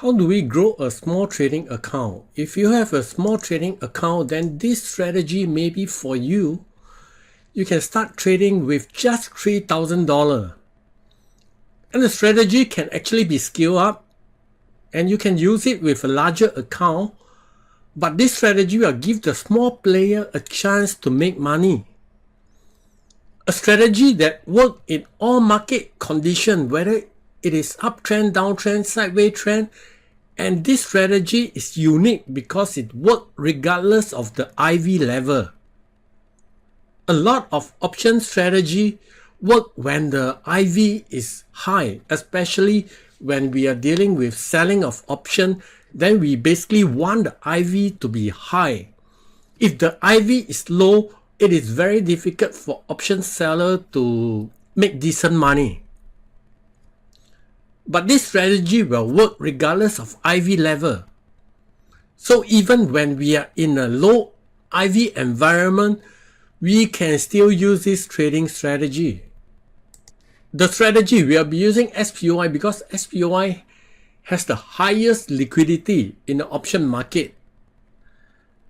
How do we grow a small trading account? If you have a small trading account, then this strategy may be for you. You can start trading with just $3,000. And the strategy can actually be scaled up, and you can use it with a larger account. But this strategy will give the small player a chance to make money. A strategy that works in all market conditions, whether it is uptrend, downtrend, sideways trend, and this strategy is unique because it works regardless of the IV level. A lot of option strategy work when the IV is high, especially when we are dealing with selling of option. Then we basically want the IV to be high. If the IV is low, it is very difficult for option seller to make decent money. But this strategy will work regardless of IV level. So even when we are in a low IV environment, we can still use this trading strategy. The strategy we will be using SPY because SPY has the highest liquidity in the option market.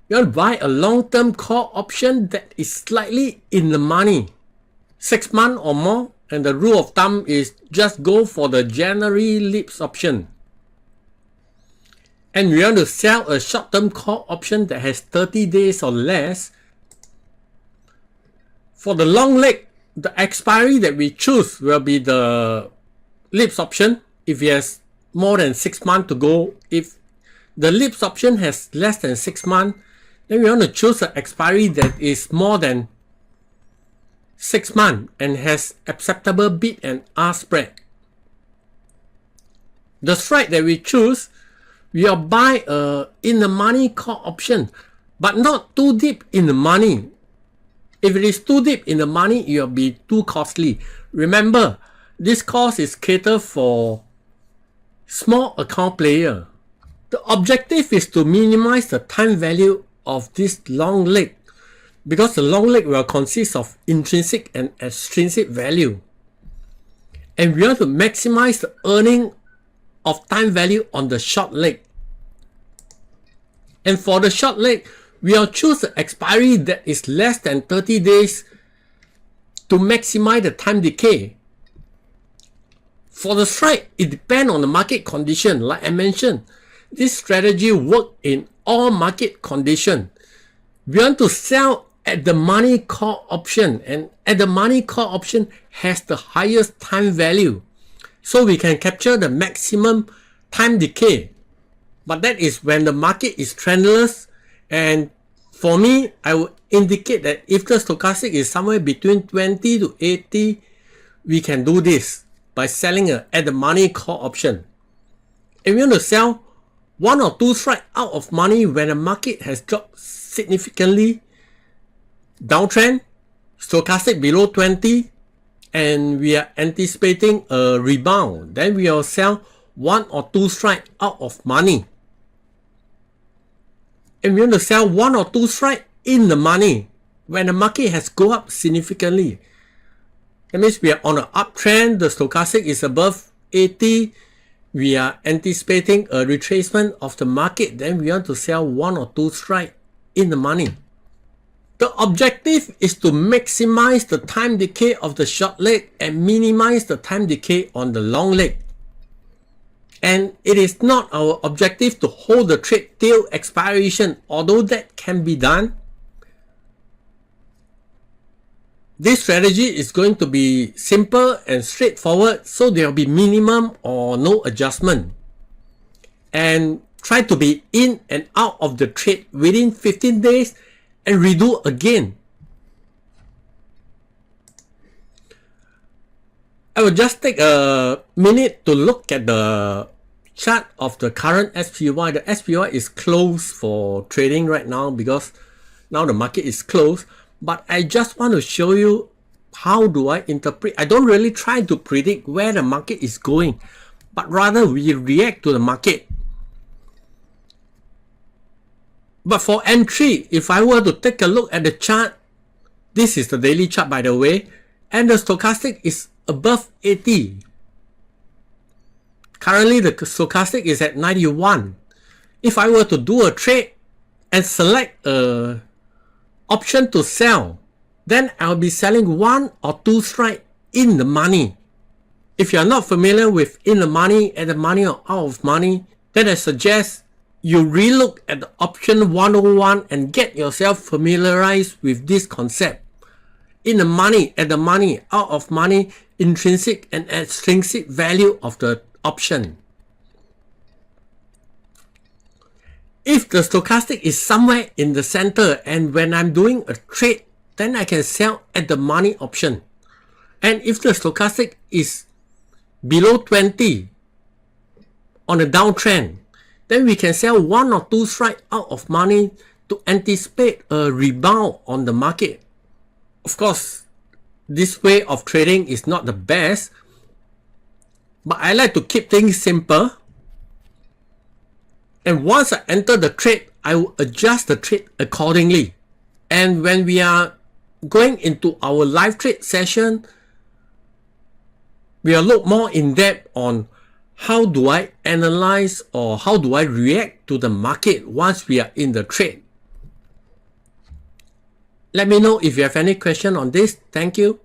You want to buy a long-term call option that is slightly in the money, 6 months or more, and the rule of thumb is just go for the January lips option. And we want to sell a short-term call option that has 30 days or less. For the long leg, the expiry that we choose will be the lips option if it has more than 6 months to go. If the lips option has less than 6 months, then we want to choose an expiry that is more than 6 months and has acceptable bid and ask spread. The strike that we choose, we will buy a in the money call option, but not too deep in the money. If it is too deep in the money, it will be too costly. Remember, this course is catered for small account player. The objective is to minimize the time value of this long leg because the long leg will consist of intrinsic and extrinsic value. And we want to maximize the earning of time value on the short leg. And for the short leg, we will choose the expiry that is less than 30 days to maximize the time decay. For the strike, it depends on the market condition. Like I mentioned, this strategy works in all market conditions. We want to sell at the money call option, and at the money call option has the highest time value. So we can capture the maximum time decay. But that is when the market is trendless. And for me, I would indicate that if the stochastic is somewhere between 20 to 80, we can do this by selling at the money call option. And we want to sell 1 or 2 strikes out of money when the market has dropped significantly, downtrend, stochastic below 20, and we are anticipating a rebound. Then we will sell 1 or 2 strikes out of money. And we want to sell 1 or 2 strikes in the money when the market has gone up significantly. That means we are on an uptrend, the stochastic is above 80, we are anticipating a retracement of the market, then we want to sell 1 or 2 strikes in the money. The objective is to maximize the time decay of the short leg and minimize the time decay on the long leg. And it is not our objective to hold the trade till expiration, although that can be done. This strategy is going to be simple and straightforward, so there will be minimum or no adjustment. And try to be in and out of the trade within 15 days and redo again. I will just take a minute to look at the chart of the current SPY. The SPY is closed for trading right now because now the market is closed. But I just want to show you how do I interpret. I don't really try to predict where the market is going, but rather we react to the market. But for entry, if I were to take a look at the chart, this is the daily chart by the way, and the stochastic is above 80. Currently, the stochastic is at 91. If I were to do a trade and select a option to sell, then I'll be selling 1 or 2 strike in the money. If you're not familiar with in the money, at the money, or out of money, then I suggest you relook at the option 101 and get yourself familiarized with this concept. In the money, at the money, out of money, intrinsic and extrinsic value of the option. If the stochastic is somewhere in the center and when I'm doing a trade, then I can sell at the money option. And if the stochastic is below 20 on a downtrend, then we can sell 1 or 2 strike out of money to anticipate a rebound on the market. Of course, this way of trading is not the best, but I like to keep things simple. And once I enter the trade, I will adjust the trade accordingly. And when we are going into our live trade session, we'll look more in depth on how do I analyze or how do I react to the market once we are in the trade. Let me know if you have any question on this. Thank you.